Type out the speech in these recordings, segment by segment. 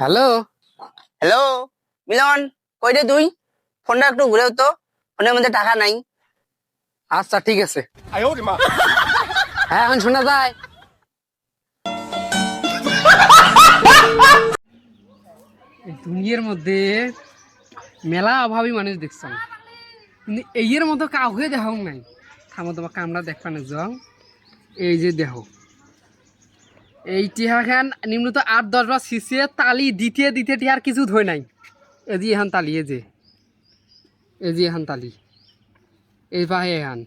Hello. Hello মিলন, কই রে তুই? ফোনটা একটু ঘুরেও তো, ফোনের মধ্যে টাকা নাই। আচ্ছা ঠিক আছে। হ্যাঁ এখন শোনা যায়। এই দুনিয়ার মধ্যে মেলা অভাবী মানুষ দেখছাম, কিন্তু এর মতো কাউকে দেখাও নাই। থামো তোমার কামড়া দেখবা না যাও। এই যে দেহ এই টিহাখান নিম্নত ৮-১০ বার সিসিয়ে তালি দিতে দিতে টিহার কিছু ধই নাই। এই যে এখান তালি, এই যে এখান তালি, এই পাহে এখান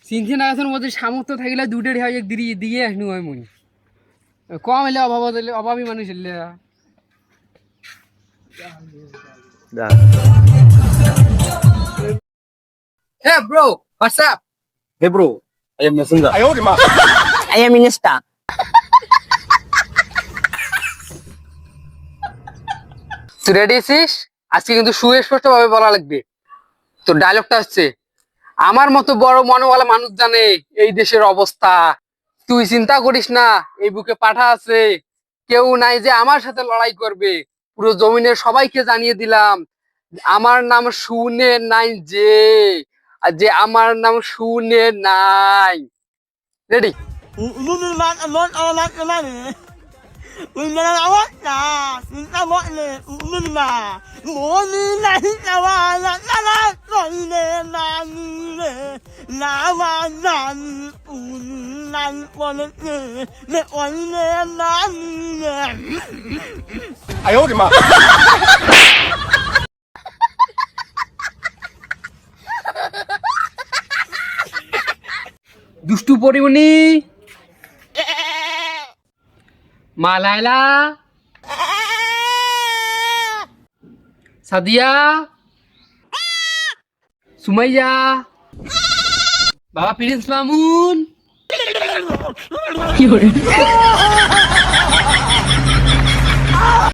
চিনতে না গেছেন মধ্যে সামর্থ্য থাকিলে দুটো ঢেউ এক দিয়ে দিয়ে আসনু হয় মনি কম এলে অভাব হলে অভাবী মানুষ এলে। Hey bro, what's up? Hey bro, I am messenger. I am minister. তুই রেডি আছিস? আজকে কিন্তু সুস্পষ্ট ভাবে বলা লাগবে। তো ডায়লগটা হচ্ছে, আমার মতো বড় মনোওয়ালা মানুষ জানে এই দেশের অবস্থা। তুই চিন্তা করিস না, এই বুকে পাঠা আছে, কেউ নাই যে আমার সাথে লড়াই করবে। পুরো জমিনের সবাইকে জানিয়ে দিলাম, আমার নাম শুনে নাই যে, আর যে আমার নাম শুনে নাই। রেডি? দুষ্টু পরিমণি, মা লায়লা, সাদিয়া, সুমাইয়া, বাবা প্রিন্স মামুন।